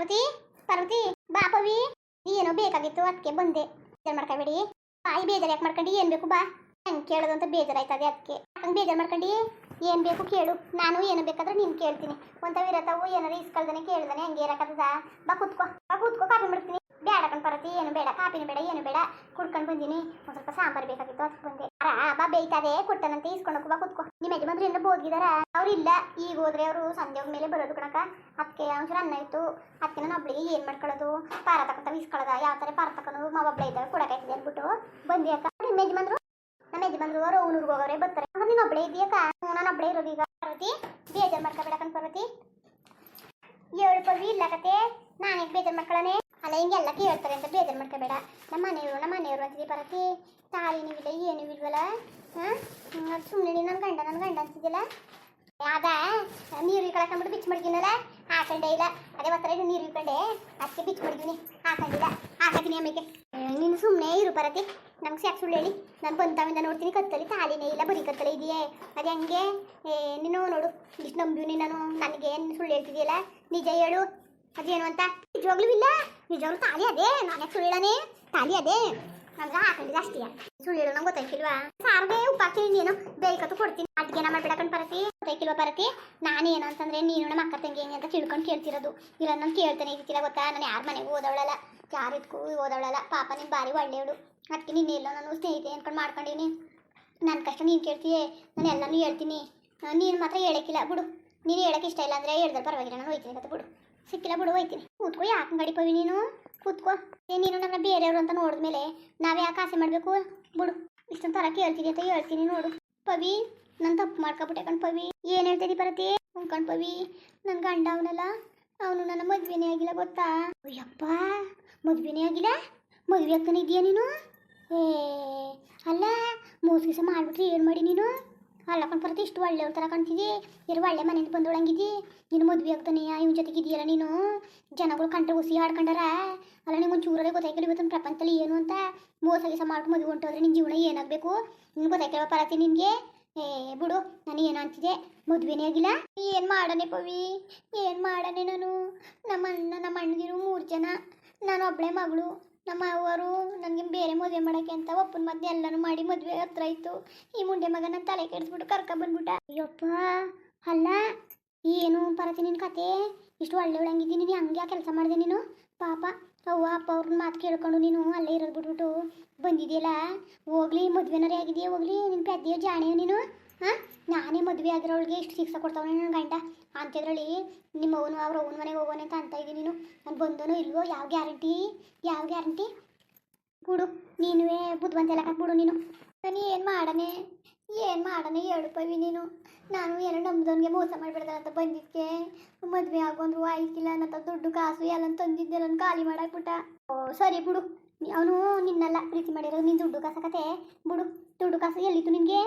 ಪಾರ್ವತಿ ಪಾರ್ವತಿ ಬಾ ಪವಿ ಏನೋ ಬೇಕಾಗಿತ್ತು ಅದಕ್ಕೆ ಬಂದೆ. ಬೇಜಾರು ಮಾಡ್ಕೋಬೇಡಿ. ಬಾಯಿ ಬೇಜಾರು ಯಾಕೆ ಮಾಡ್ಕೊಂಡು ಏನು ಬೇಕು ಬಾ. ಹೆಂಗೆ ಕೇಳೋದು ಅಂತ ಬೇಜಾರಾಯ್ತದೆ ಅದಕ್ಕೆ. ಹಂಗೆ ಬೇಜಾರು ಮಾಡ್ಕೊಂಡು ಏನು ಬೇಕು ಕೇಳು. ನಾನು ಏನು ಬೇಕಾದ್ರೆ ನೀನು ಕೇಳ್ತೀನಿ. ಒಂಥವಿರತ್ತವು ಏನಾರು ಇಸ್ಕೊಳ್ದಾನೆ ಕೇಳ್ದಾನೆ ಹಂಗೆ ಇರಕ್ಕದ. ಬಾ ಕೂತ್ಕೋ ಕಾಫಿ ಮಾಡ್ತೀನಿ. ಬೇಡ ಕಣ್ ಪಾರ್ವತಿ, ಏನು ಬೇಡ, ಕಾಪಿನೂ ಬೇಡ, ಏನು ಬೇಡ. ಕುಡ್ಕೊಂಡು ಬಂದೀನಿ. ಒಂದು ಸ್ವಲ್ಪ ಸಾಂಬಾರು ಬೇಕಾಗಿತ್ತು ಅದಕ್ಕೆ ಬಂದೆ. ಬಾ ಬೇಯ್ತದೆ ಕೊಟ್ಟನಂತೆ ಇಸ್ಕೊಂಡು ಬಾ ಕೂತ್ಕೋ. ನಿಮ್ಮ ಯಜಮಾನ್ರು ಏನಾರ ಬೋದ್ಗಿದಾರ? ಅವ್ರಿಲ್ಲ, ಈಗ ಹೋದ್ರೆ ಅವರು ಸಂಜೆ ಮೇಲೆ ಬರೋದು ಕಣಕ. ಅದಕ್ಕೆ ಒಂಚೂರು ಅನ್ನ ಇತ್ತು. ಅದಕ್ಕೆ ನಾನು ಒಬ್ಳಿಗೆ ಏನು ಮಾಡ್ಕೊಳ್ಳೋದು, ಪಾರ ತಗೊಂತ ಇಸ್ಕೊಳ್ಳೋದ, ಯಾವ ಥರ ಪಾರ ತಕೊಂಡು ಒಬ್ಳೆ ಇದ್ದಾವೆ ಕೊಡಕಾಯ್ತದೆ ಅಂದ್ಬಿಟ್ಟು ಬಂದಿ ಅಕ್ಕ. ನಿಮ್ಮ ಯಜಮಾನ್ರು ಅವರು ಊರಿಗೆ ಹೋಗೋರೆ ಬರ್ತಾರೆ. ನೀನು ಒಬ್ಳೆ ಇದೆಯಕ್ಕ? ನಾನು ಒಬ್ಳೆ ಇರೋದು ಈಗ. ಪಾರ್ವತಿ ಬೇಜಾರು ಮಾಡ್ಕೋಬೇಡ ಕಣ್ ಪಾರ್ವತಿ. ಏಳು ಪವಿ ಇಲ್ಲ ಕತೆ, ನಾನೇ ಬೇಜಾರು ಮಾಡ್ಕೊಳ್ಳೋಣ. ಅಲ್ಲ ಹಿಂಗೆಲ್ಲ ಕೇಳ್ತಾರೆ ಅಂತ ಬೇಜಾರು ಮಾಡ್ಕೋಬೇಡ. ನಮ್ಮ ಮನೆಯವರು ಅಂತಿದ್ದೀವಿ ಪಾರ್ವತಿ. ತಾಯಿನೂ ಇಲ್ಲ ಏನೂ ಇಲ್ವಲ್ಲ. ಸುಮ್ಮನೆ ನನ್ನ ಗಂಡ ಅಂತಿದ್ದಿಲ್ಲ. ಅದ ನೀರು ಕಳ್ಕೊಂಡ್ಬಿಟ್ಟು ಬಿಚ್ಚು ಮಡ್ಗಿನಲ್ಲ, ಹಾಕೊಂಡೇ ಇಲ್ಲ. ಅದೇ ಒತ್ತರ ನೀರು ಇಟ್ಕೊಂಡೆ ಅದಕ್ಕೆ ಬಿಚ್ಚು ಮಡ್ಗಿನಿ, ಹಾಕೊಂಡಿಲ್ಲ. ಹಾಕತೀನಿ ಆಮೇಲೆ. ನೀನು ಸುಮ್ಮನೆ ಇರು ಪಾರ್ವತಿ. ನಮ್ಗೆ ಯಾಕೆ ಸುಳ್ಳು ಹೇಳಿ? ನಾನು ಬಂತಾವಿಂದ ನೋಡ್ತೀನಿ ಕತ್ತಲಿ ತಾಲಿನೇ ಇಲ್ಲ, ಬರೀ ಕತ್ತಲೆ ಇದೆಯೇ. ಅದು ಹೆಂಗೆ ನೀನು ನೋಡು, ಇಷ್ಟು ನಂಬಿವ್ನಿ ನಾನು. ನನಗೆ ಸುಳ್ಳು ಹೇಳ್ತಿದೆಯಲ್ಲ, ನಿಜ ಹೇಳು ಅದೇನು ಅಂತ. ನಿಜವಾಗ್ಲೂ ಇಲ್ಲ, ನಿಜವಾಗ್ಲೂ ತಾಲಿ ಅದೇ. ನಾನು ಯಾಕೆ ಸುಳ್ಳು ಹೇಳಾನೆ? ತಾಲಿ ಅದೇ ಅಂದ್ರೆ ಹಾಕೊಂಡಿದ್ದೆ ಅಷ್ಟೇ. ಸುಳ್ಳು ಹೇಳು ನಂಗೆ ಗೊತ್ತಾಯ್ಕಿಲ್ವಾ? ಸಾರಿಗೆ ಉಪ್ಪು ಹಾಕಿ ನೀನು ಬೇಕತ್ತು ಕೊಡ್ತೀನಿ. ಅಡ್ಗೆನ ಮಾಡ್ಬಿಡಕಂಡು ಪಾರ್ವತಿ. ಗೊತ್ತಾಯ್ಕಿಲ್ವಾ ಪಾರ್ವತಿ? ನಾನೇನು ಅಂತಂದ್ರೆ ನೀನು ನಮ್ಮ ಅಕ್ಕ ತಂಗಿ ಹೆಂಗೆ ಅಂತ ತಿಳ್ಕೊಂಡು ಕೇಳ್ತಿರೋದು. ಇಲ್ಲ ನಾನು ಕೇಳ್ತಾನೆ ಇರ್ತಿಲ್ಲ ಗೊತ್ತಾ. ನಾನು ಯಾರ ಮನೆಗೂ ಓದವಳಲ್ಲ, ಯಾರಿದ್ಕೂ ಓದವಳಲ್ಲ. ಪಾಪ ನೀನು ಭಾರಿ ಒಳ್ಳೆಯವಳು. ಅದಕ್ಕೆ ನಿನ್ನೆಲ್ಲ ನಾನು ಸ್ನೇಹಿತೆ ಅನ್ಕೊಂಡು ಮಾಡ್ಕೊಂಡೀನಿ. ನನ್ನ ಕಷ್ಟ ನೀನು ಕೇಳ್ತೀಯೇ, ನಾನು ಎಲ್ಲನೂ ಹೇಳ್ತೀನಿ. ನೀನು ಮಾತ್ರ ಹೇಳಕ್ಕಿಲ್ಲ ಬಿಡು. ನೀನು ಹೇಳಕ್ಕೆ ಇಷ್ಟ ಇಲ್ಲ ಅಂದರೆ ಹೇಳಿದ್ರೆ ಪರವಾಗಿಲ್ಲ, ನಾನು ಹೋಯ್ತೀನಿ ಕತೆ ಬಿಡು. ಸಿಕ್ಕಿಲ್ಲ ಬಿಡು, ಹೋಯ್ತೀನಿ. ಕೂತ್ಕೋ, ಯಾಕೆ ಗಡಿ ಪವಿ ನೀನು ಕೂತ್ಕೋ. ನೀನು ನಮ್ಮನ್ನ ಬೇರೆಯವರು ಅಂತ ನೋಡಿದ್ಮೇಲೆ ನಾವು ಯಾಕೆ ಆಸೆ ಮಾಡಬೇಕು ಬಿಡು. ಇಷ್ಟೊಂದು ಥರ ಕೇಳ್ತೀನಿ ಅಂತ ಹೇಳ್ತೀನಿ ನೋಡು. ಪವಿ ನಾನು ತಪ್ಪು ಮಾಡ್ಕೊಬಿಟ್ಟೆ ಕಣ್ ಪವಿ. ಏನು ಹೇಳ್ತಿದ್ದಿ ಪಾರ್ವತಿ? ಕಣ್ ಪವಿ, ನನ್ನ ಗಂಡ ಅವನಲ್ಲ, ಅವನು ನನ್ನ ಮದುವೆನೇ ಆಗಿಲ್ಲ ಗೊತ್ತಾ? ಅಯ್ಯಪ್ಪ, ಮದುವೆನೇ ಆಗಿಲ್ಲ? ಮದುವೆ ಆಗ್ತಾನೆ ಇದೆಯಾ ನೀನು? ಅಲ್ಲ ಮೋಸ ಮಾಡಿಬಿಟ್ರಿ ಏನು ಮಾಡಿ ನೀನು? ಅಲ್ಲ ಕಣ್ ಪಾರ್ವತಿ, ಇಷ್ಟು ಒಳ್ಳೆಯವ್ರ ಥರ ಕಾಣ್ತಿದ್ದಿ. ಒಳ್ಳೆ ಮನೆಯಿಂದ ಬಂದೊಳಂಗಿದ್ದಿ. ನೀನು ಮದುವೆ ಆಗ್ತಾನೆ ಇವನ ಜೊತೆಗಿದೆಯಲ್ಲ ನೀನು. ಜನಗಳು ಕಂಡ್ರೆ ಹುಸಿ ಆಡ್ಕೊಂಡಾರ. ಅಲ್ಲ ನಿಮ್ಗೊಂದು ಚೂರದೇ ಗೊತ್ತಾಯ್ಕಿಲ್ಲ ಇವತ್ತಿನ ಪ್ರಪಂಚದಲ್ಲಿ ಏನು ಅಂತ. ಮೋಸ ಮಾಡ್ಬಿಟ್ಟು ಮದುವೆ ಹೊಂಟೋದ್ರೆ ನಿನ್ನ ಜೀವನ ಏನಾಗಬೇಕು ನಿನ್ಗೆ ಗೊತ್ತಾಯ್ಕಿಲ್ವ ಪಾರ್ವತಿ ನಿನಗೆ? ಬಿಡು, ನಾನು ಏನು ಅಂತಿದ್ದೆ, ಮದುವೆನೇ ಆಗಿಲ್ಲ. ಏನು ಮಾಡನೆ ಪವಿ, ಏನು ಮಾಡನೆ ನಾನು? ನಮ್ಮ ಅಣ್ಣದಿರು 3 ಜನ, ನಾನು ಒಬ್ಬಳೆ ಮಗಳು. ನಮ್ಮ ಅವರು ನನಗೆ ಬೇರೆ ಮದುವೆ ಮಾಡೋಕ್ಕೆ ಅಂತ ಒಪ್ಪನ ಮಧ್ಯೆ ಎಲ್ಲನೂ ಮಾಡಿ ಮದುವೆ ಹತ್ರ ಇತ್ತು. ಈ ಮುಂಡೆ ಮಗ ನನ್ನ ತಲೆ ಕೆಡಿಸ್ಬಿಟ್ಟು ಕರ್ಕೊಂಡ್ಬಂದ್ಬಿಟ್ಟ. ಅಯ್ಯಪ್ಪ, ಅಲ್ಲ ಏನು ಪಾರ್ವತಿ ನಿನ್ನ ಕತೆ? ಇಷ್ಟು ಒಳ್ಳೆಯವಳಂಗಿದ್ದೀನಿ, ನೀನು ಹಂಗೆ ಕೆಲಸ ಮಾಡಿದೆ ನೀನು? ಪಾಪ ಅವ್ವ ಅಪ್ಪ ಅವ್ರನ್ನ ಮಾತು ಕೇಳ್ಕೊಂಡು ನೀನು ಅಲ್ಲೇ ಇರೋದು ಬಿಟ್ಬಿಟ್ಟು ಬಂದಿದೆಯಲ್ಲ. ಹೋಗ್ಲಿ, ಮದುವೆನರೇ ಆಗಿದೆಯಾ? ಹೋಗ್ಲಿ, ನಿನ್ನ ಪೆದ್ದೆಯ ಜಾಣೆಯ ನೀನು. ನಾನೇ ಮದುವೆ ಆದ್ರವಳಿಗೆ ಇಷ್ಟು ಶಿಕ್ಷೆ ಕೊಡ್ತಾವನೆ ನನ್ನ ಗಂಡ ಅಂತಿದ್ರಲ್ಲಿ. ನಿಮ್ಮ ಅವನು ಅವ್ರ ಅವನ ಮನೆಗೆ ಹೋಗೋನೆ ಅಂತ ಅಂತ ಇದ್ದೀನಿ ನೀನು. ನಾನು ಬಂದನೋ ಇಲ್ವೋ ಯಾವ ಗ್ಯಾರಂಟಿ? ಬಿಡು, ನೀನುವೇ ಬುದ್ಧಿವಂತ ಎಲ್ಲ ಬಿಡು ನೀನು. ನಾನು ಏನು ಮಾಡನೆ ಹೇಳು ಪವಿ ನೀನು. ನಾನು ಏನೋ ನಮ್ದವನಿಗೆ ಮೋಸ ಮಾಡಿಬಿಡ್ದೆ ಅಂತ ಬಂದಿದ್ದಕ್ಕೆ ಮದುವೆ ಆಗೊಂಡ್ರು ಆಯ್ತಿಲ್ಲ ನನ್ನ ದುಡ್ಡು ಕಾಸು ಎಲ್ಲ ತಂದಿದ್ದೆ ನನ್ನ ಖಾಲಿ ಮಾಡಾಕ್ಬಿಟ್ಟ. ಸರಿ ಬಿಡು, ಅವನು ನಿನ್ನೆಲ್ಲ ಪ್ರೀತಿ ಮಾಡಿರೋದು ನಿನ್ನ ದುಡ್ಡು ಕಾಸಕತೆ ಬಿಡು. ದುಡ್ಡು ಕಾಸು ಎಲ್ಲಿತ್ತು ನಿನಗೆ?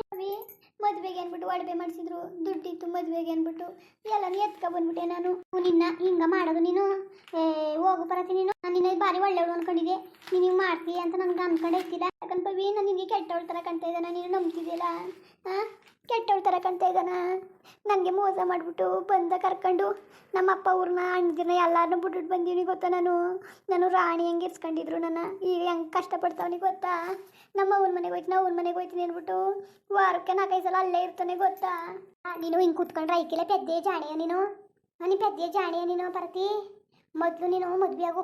ಮದುವೆಗೆ ಅಂದ್ಬಿಟ್ಟು ಒಡವೆ ಮಾಡಿಸಿದ್ರು, ದುಡ್ಡಿತ್ತು ಮದುವೆಗೆ ಅಂದ್ಬಿಟ್ಟು ಎಲ್ಲನೂ ಎತ್ಕೊಬಂದ್ಬಿಟ್ಟೆ ನಾನು. ನಿನ್ನ ಹಿಂಗ ಮಾಡೋದು ನೀನು? ಹೋಗು ಪಾರ್ವತಿ ನೀನು. ನಾನು ನಿನ್ನ ಭಾರಿ ಒಳ್ಳೆಯವಳು ಅನ್ಕೊಂಡಿದ್ದೆ. ನೀನು ಹಿಂಗೆ ಮಾಡ್ತೀಯ ಅಂತ ನನಗೆ ಅನ್ಕೊಂಡೆ ಇರ್ತಿಲ್ಲ. ಯಾಕಂತ ಪವಿ, ನಾನು ನಿನಗೆ ಕೆಟ್ಟವಳ ಥರ ಕಾಣ್ತಾ ಇದ್ದಾನ? ನೀನು ನಂಬ್ತಿದ್ದಿಲ್ಲ? ಕೆಟ್ಟವಳ ಥರ ಕಾಣ್ತಾ ಇದ್ದಾನ? ನನಗೆ ಮೋಸ ಮಾಡಿಬಿಟ್ಟು ಬಂದ ಕರ್ಕೊಂಡು ನಮ್ಮ ಅಪ್ಪ ಅವ್ರನ್ನ ಅಣ್ಣದಿನ ಎಲ್ಲರನ್ನೂ ಬಿಟ್ಬಿಟ್ಟು ಬಂದೀನಿ ಗೊತ್ತಾ? ನಾನು ರಾಣಿ ಹೆಂಗೆ ಇರ್ಸ್ಕೊಂಡಿದ್ರು ನನ್ನ. ಈಗ ಹೆಂಗೆ ಕಷ್ಟಪಡ್ತಾವನಿ ಗೊತ್ತಾ? ನಮ್ಮ ಅವ್ನ ಮನೆಗೆ ಹೋಯ್ತೀನಿ ಅಂದ್ಬಿಟ್ಟು ವಾರಕ್ಕೆ 4-5 ಸಲ ಅಲ್ಲೇ ಇರ್ತಾನೆ ಗೊತ್ತಾ? ನೀನು ಹಿಂಗೆ ಕೂತ್ಕೊಂಡ್ರೆ ಐಕಿಲ್ಲ. ಪೆದ್ದೆ ಜಾಣೆಯ ನೀನು? ಪೆದ್ದೆ ಜಾಣೆಯ ನೀನು ಪಾರ್ವತಿ? ಮೊದಲು ನೀನು ಮದುವೆ ಆಗು.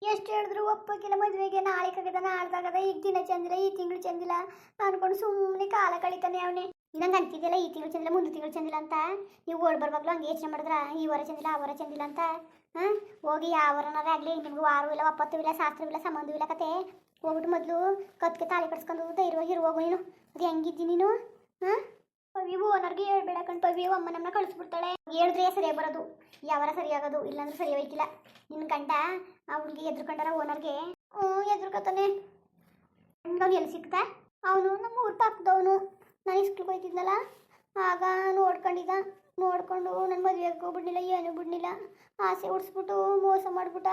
ಎಷ್ಟು ಹೇಳಿದ್ರು ಒಪ್ಪಕ್ಕಿಲ್ಲ ಮದುವೆಗೆ. ನಾಳೆ ಕಗದ ನಾಡ್ದಾಗದ, ಈಗ ದಿನ ಚಂದಿಲ್ಲ, ಈ ತಿಂಗಳು ಚಂದಿಲ್ಲ ಅನ್ಕೊಂಡು ಸುಮ್ಮನೆ ಕಾಲ ಕಳಿತಾನೆ ಅವನೇ. ನಂಗೆ ಅಂತಿದ್ದಿಲ್ಲ ಈ ತಿಂಗಳು ಚಂದಿಲ್ಲ ಮುಂದೆ ತಿಂಗಳು ಚಂದಿಲ್ಲ ಅಂತ. ನೀವು ಓಡ್ ಬರ್ವಾಗ್ಲೂ ಹಂಗೆ ಯೋಚನೆ ಮಾಡಿದ್ರ ಈ ವಾರ ಚಂದಿಲ್ಲ ಆ ವಾರ ಚಂದಿಲ್ಲ ಅಂತ. ಹೋಗಿ ಯಾವ ವಾರನಾರೇ ಆಗಲಿ ನಿಮ್ಗೆ ವಾರವೂ ಇಲ್ಲ, ಒಪ್ಪತ್ತೂ ಶಾಸ್ತ್ರವಿಲ್ಲ, ಸಂಬಂಧವಿಲ್ಲ ಕತೆ. ಹೋಗ್ಬಿಟ್ಟು ಮೊದಲು ಕತ್ಗೆ ತಾಳಿ ಕಟ್ಸ್ಕೊಂಡು ಧೈರ್ಯವಾಗಿ ಇರುವಾಗ ನೀನು. ಅದು ಹೆಂಗಿದ್ದಿ ನೀನು? ಪವಿ ಓನರ್ಗೆ ಹೇಳ್ಬೇಡ ಕಣ್ ಪವಿ, ಅಮ್ಮ ನಮ್ಮನ್ನ ಕಳಿಸ್ಬಿಡ್ತಾಳೆ. ಹೇಳಿದ್ರೆ ಸರಿಯಾಗಿ ಬರೋದು, ಯಾವಾರ ಸರಿಯಾಗೋದು, ಇಲ್ಲಾಂದ್ರೆ ಸರಿ ಹೋಯ್ತಿಲ್ಲ. ನಿನ್ನ ಗಂಡ ಅವ್ನಿಗೆ ಎದ್ರುಕೊಂಡಾರ ಓನರ್ಗೆ. ಎದ್ರುಕತಾನೆ. ಅವ್ನು ಎಲ್ಲಿ ಸಿಕ್ತ? ಅವನು ನಮ್ಮ ಊರು ಪಕ್ಕದವನು. ನಾನು ಇಸ್ಕೂಲ್ಗೆ ಹೋಯ್ತಿದ್ನಲ್ಲ ಆಗ ನೋಡ್ಕೊಂಡು ನನ್ನ ಮದುವೆಗೆ ಹೋಗ್ಬಿಡ್ನಿಲ್ಲ, ಏನೂ ಬಿಡ್ನಿಲ್ಲ. ಆಸೆ ಉಡ್ಸ್ಬಿಟ್ಟು ಮೋಸ ಮಾಡಿಬಿಟ್ಟ.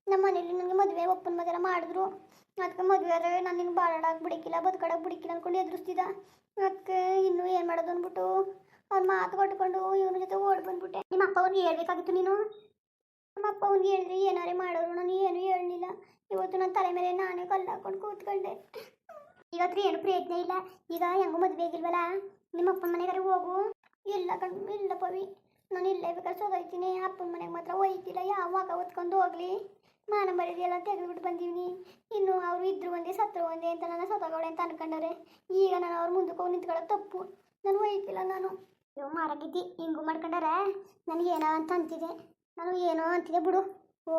ನಮ್ಮ ಮನೇಲಿ ನನಗೆ ಮದುವೆ ಒಪ್ಪನ ಮದುವೆ ಮಾಡಿದ್ರು. ಅದಕ್ಕೆ ಮದುವೆ ಆದರೆ ನಾನು ನಿನ್ಗೆ ಬಾಳಾಡಕ್ಕೆ ಬಿಡಕ್ಕಿಲ್ಲ, ಬದುಕಾಡಕ್ಕೆ ಬಿಡಕ್ಕಿಲ್ಲ ಅಂದ್ಕೊಂಡು ಎದುರಿಸ್ತಿದ್ದ. ಅದಕ್ಕೆ ಇನ್ನೂ ಏನು ಮಾಡೋದು ಅಂದ್ಬಿಟ್ಟು ಅವ್ನ ಮಾತು ಕೊಟ್ಕೊಂಡು ಇವನ ಜೊತೆ ಓಡಿ ಬಂದ್ಬಿಟ್ಟೆ. ನಿಮ್ಮ ಅಪ್ಪ ಅವ್ನಿಗೆ ಹೇಳ್ಬೇಕಾಗಿತ್ತು ನೀನು. ನಮ್ಮ ಅಪ್ಪ ಅವ್ನಿಗೆ ಹೇಳಿದ್ರೆ ಏನಾರೇ ಮಾಡೋರು, ನಾನು ಏನು ಹೇಳಲಿಲ್ಲ. ಇವತ್ತು ನನ್ನ ತಲೆ ಮೇಲೆ ನಾನೇ ಕಲ್ಲು ಹಾಕೊಂಡು ಕೂತ್ಕೊಂಡೆ. ಇವತ್ತು ಏನು ಪ್ರಯತ್ನ ಇಲ್ಲ. ಈಗ ಹೆಂಗೂ ಮದುವೆ ಆಗಿಲ್ವಲ್ಲ, ನಿಮ್ಮ ಅಪ್ಪನ ಮನೆಗಾರೆ ಹೋಗು. ಇಲ್ಲ ಇಲ್ಲ ಪವಿ, ನಾನು ಇಲ್ಲೇ ಬೇಕಾದ್ರೆ ಸೋದೋಯ್ತೀನಿ. ಅಪ್ಪನ ಮನೆಗೆ ಮಾತ್ರ ಒಯ್ತಿಲ್ಲ. ಯಾವ ಮಗ ಹೊತ್ಕೊಂಡು ಹೋಗ್ಲಿ, ಮಾನ ಮರ್ಯಾದೆಲ್ಲ ತೆಗೆದುಬಿಟ್ಟು ಬಂದೀನಿ. ಇನ್ನು ಅವರು ಇದ್ರು ಒಂದೇ ಸತ್ರು ಒಂದೇ ಅಂತ ನನ್ನ ಸೊತಗೋಳೆ ಅಂತ ಅನ್ಕೊಂಡವ್ರೆ. ಈಗ ನಾನು ಅವ್ರ ಮುಂದಕ್ಕೆ ಹೋಗಿ ನಿಂತ್ಕೊಳ್ಳೋದು ತಪ್ಪು. ನಾನು ಒಯ್ತಿಲ್ಲ. ನಾನು ಅಯ್ಯೋ ಮಾರಾಗಿದ್ದಿ ಹಿಂಗೂ ಮಾಡ್ಕೊಂಡಾರೆ. ನನಗೆ ಏನೋ ಅಂತ ಅಂತಿದೆ. ನಾನು ಏನೋ ಅಂತಿದೆ ಬಿಡು. ಓ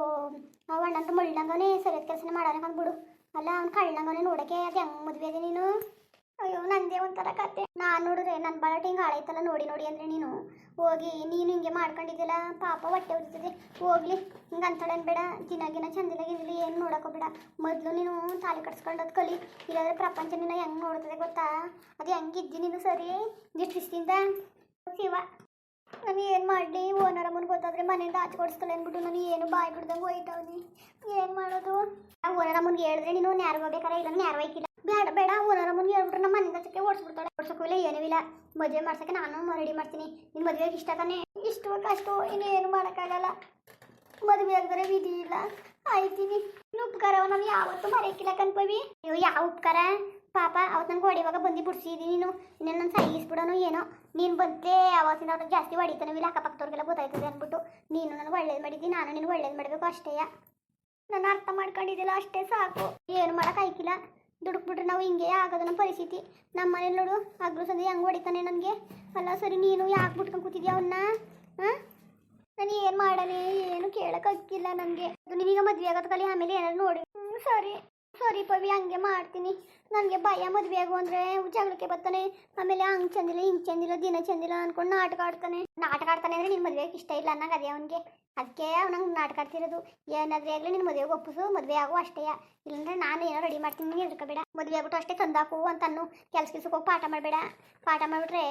ಅವ ಅಣ್ಣಂತ ಮಳ್ಳಂಗನೇ ಸರಿಯಾದ ಕೆಲಸನೇ ಮಾಡೋಣ ಬಿಡು. ಅಲ್ಲ ಅವ್ನು ಕಳ್ಳಂಗನೇ ನೋಡೋಕ್ಕೆ ಅದು ಹೆಂಗೆ ಮದುವೆ ಅದೇ ನೀನು. ಅಯ್ಯೋ ನಂದೇ ಒಂಥರ ಕತೆ. ನಾನು ನೋಡಿದ್ರೆ ನನ್ನ ಬಾಳಟ ಹಿಂಗೆ ಹಾಳಾಯ್ತಲ್ಲ ನೋಡಿ ನೋಡಿ ಅಂದರೆ ನೀನು ಹೋಗಿ ನೀನು ಹಿಂಗೆ ಮಾಡ್ಕೊಂಡಿದ್ದಿಲ್ಲ. ಪಾಪ ಹೊಟ್ಟೆ ಉರಿತದೆ. ಹೋಗ್ಲಿ ಹಿಂಗೆ ಅಂತಾಳೇನು ಬೇಡ. ದಿನ ಚಂದಿಲಾಗಿರಲಿ, ಏನು ನೋಡೋಕೋಬೇಡ. ಮೊದಲು ನೀನು ತಾಲಿ ಕಟ್ಸ್ಕೊಂಡೋದು ಕಲಿ. ಇಲ್ಲಾಂದರೆ ಪ್ರಪಂಚ ನಿನ್ನ ಹೆಂಗೆ ನೋಡ್ತದೆ ಗೊತ್ತಾ. ಅದು ಹೆಂಗಿದ್ದಿ ನೀನು ಸರಿ ದಿಷ್ಟಿಸ್ತಿಂದ ಶಿವ. ನಾನು ಏನು ಮಾಡಲಿ, ಓನರ್ ಅಮ್ಮನ ಗೊತ್ತಾದರೆ ಮನೆಯಿಂದ ಆಚೆ ಕೊಡಿಸ್ಕೊಳ್ಳಿ ಅಂದ್ಬಿಟ್ಟು ನಾನು ಏನು ಬಾಯಿ ಬಿಡ್ದಂಗೆ ಹೋಯ್ತಾವ್ನಿ. ಏನು ಮಾಡೋದು. ಆ ಓನರ್ ಅಮ್ಮನಿಗೆ ಹೇಳಿದ್ರೆ ನೀನು ನ್ಯಾರ ಹೋಗ್ಬೇಕಾರೆ ಇಲ್ಲ ನ್ಯಾರ ಹೋಯ್ಕಿಲ್ಲ. ಬೇಡ ಬೇಡ, ಓನರ್ ಅಮ್ಮನಿಗೆ ಹೇಳ್ಬಿಟ್ರೆ ನಮ್ಮ ಮನೆಯಿಂದ ಚಕ್ಕೆ ಓಡಿಸ್ಬಿಡ್ತಾಳೆ. ಓಡಿಸೋಕ್ಕೂ ಇಲ್ಲ ಏನೂ ಇಲ್ಲ. ಮದುವೆ ಮಾಡ್ಸೋಕ್ಕೆ ನಾನು ರೆಡಿ ಮಾಡ್ತೀನಿ. ನಿನ್ನ ಮದುವೆಗೆ ಇಷ್ಟ ತಾನೇ. ಇಷ್ಟು ಕಷ್ಟ ಇನ್ನೇನು ಮಾಡೋಕ್ಕಾಗಲ್ಲ. ಮದುವೆ ಆಗಿದ್ರೆ ವಿಧಿ ಇಲ್ಲ. ಆಯ್ತೀನಿ. ಇನ್ನು ಉಪಕಾರ ನಾನು ಯಾವತ್ತೂ ಮರೆಯಕ್ಕಿಲ್ಲ ಕನ್ಪವಿ. ಅಯ್ಯೋ ಯಾವ ಉಪಕಾರ ಪಾಪ. ಅವತ್ತು ನನಗೆ ಹೊಡಿವಾಗ ಬಂದು ಬಿಡಿಸಿದ್ದೀನಿ ನೀನು. ಇನ್ನೇನು ನಾನು ಸಹಿಸ್ಬಿಡೋನು ಏನೋ. ನೀನು ಬಂತೆ ಅವತ್ತಿನ ಅವ್ರಿಗೆ ಜಾಸ್ತಿ ಹೊಡಿತಾನೆ ಇಲ್ಲ. ಅಕ್ಕಪಕ್ಕದವ್ರಿಗೆಲ್ಲ ಗೊತ್ತಾಯ್ತದೆ ಅಂದ್ಬಿಟ್ಟು ನೀನು ನನಗೆ ಒಳ್ಳೇದು ಮಾಡಿದ್ದೀನಿ. ನಾನು ನಿನಗೆ ಒಳ್ಳೇದು ಮಾಡಬೇಕು ಅಷ್ಟೇ. ನಾನು ಅರ್ಥ ಮಾಡ್ಕೊಂಡಿದ್ದಿಲ್ಲ ಅಷ್ಟೇ ಸಾಕು. ಏನು ಮಾಡೋಕ್ಕಾಯ್ಕಿಲ್ಲ. ದುಡುಕ್ಬಿಟ್ರೆ ನಾವು ಹಿಂಗೆ ಆಗೋದು ನಮ್ಮ ಪರಿಸ್ಥಿತಿ. ನಮ್ಮ ಮನೇಲಿ ನೋಡು ಆಗ್ಲೂ ಸಂದೆ ಹೆಂಗೆ ಹೊಡಿತಾನೆ ನನಗೆ. ಅಲ್ಲ ಸರಿ ನೀನು ಯಾಕೆ ಬಿಟ್ಕೊಂಡು ಕೂತಿದ್ಯಾ ಅವನ್ನ? ಹಾಂ ನಾನು ಏನು ಮಾಡಲಿ, ಏನು ಕೇಳೋಕ್ಕಾಗಿಲ್ಲ ನನಗೆ. ಅದು ನೀವೀಗ ಮದುವೆ ಆಗೋದು ಕಲಿ, ಆಮೇಲೆ ಏನಾದ್ರು ನೋಡಿ. ಸರಿ ಸರಿ ಪವಿ, ಹಂಗೆ ಮಾಡ್ತೀನಿ. ನನಗೆ ಭಯ ಮದುವೆ ಆಗು ಅಂದರೆ ಜಗಳಕ್ಕೆ ಬರ್ತಾನೆ. ಆಮೇಲೆ ಹಂಗೆ ಚಂದಿಲ್ಲ ಹಿಂಗೆ ಚಂದಿಲ್ಲ ದಿನ ಚಂದಿಲ್ಲ ಅಂದ್ಕೊಂಡು ನಾಟಕ ಆಡ್ತಾನೆ ಅಂದರೆ ನಿನ್ನ ಮದುವೆಗೆ ಇಷ್ಟ ಇಲ್ಲ ಅನ್ನಂಗೆ ಅದೇ ಅವನಿಗೆ. ಅದಕ್ಕೆ ಅವ್ನಂಗೆ ನಾಟಕ ಆಡ್ತಿರೋದು. ಏನಾದರೂ ಆಗಲಿ ನಿನ್ನ ಮದುವೆಗೆ ಒಪ್ಪಿಸು, ಮದುವೆ ಆಗು ಅಷ್ಟೇ. ಇಲ್ಲಾಂದರೆ ನಾನು ಏನೋ ರೆಡಿ ಮಾಡ್ತೀನಿ, ನೀನು ಹೆದರ್ಕೋಬೇಡ. ಮದುವೆ ಆಗ್ಬಿಟ್ಟು ಅಷ್ಟೇ ತಂದಾಕು ಅಂತ ಅನ್ನು. ಕೆಲ್ಸಕ್ಕೆ ಹೋಗಿ ಪಾಠ ಮಾಡಬೇಡ. ಪಾಠ ಮಾಡಿಬಿಟ್ರೆ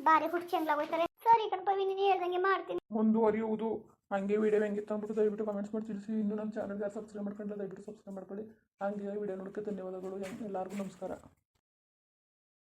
ಭಾರಿ ಹುಟ್ಟು ಚೆಂಗ್ಲಾಗೋಯ್ತಾರೆ. ಸರಿ ಕಣ್ಪವಿ, ನೀನು ಹೇಳ್ದಂಗೆ ಮಾಡ್ತೀನಿ. ಮುಂದುವರಿಯುವುದು. ಹಂಗೆ ವಿಡಿಯೋ ಹೆಂಗಿತ್ತು ಅಂದ್ಬಿಟ್ಟು ದಯವಿಟ್ಟು ಕಮೆಂಟ್ಸ್ ಮಾಡಿ ತಿಳಿಸಿ. ಇನ್ನು ನಮ್ಮ ಚಾನಲ್ಗೆ ಸಬ್ಸ್ಕ್ರೈಬ್ ಮಾಡ್ಕೊಂಡ್ರೆ ದಯವಿಟ್ಟು ಸಬ್ಸ್ಕ್ರೈಬ್ ಮಾಡ್ಕೊಳ್ಳಿ. ಹಂಗೆ ವಿಡಿಯೋ ನೋಡೋಕ್ಕೆ ಧನ್ಯವಾದಗಳು. ಎಲ್ಲರಿಗೂ ನಮಸ್ಕಾರ.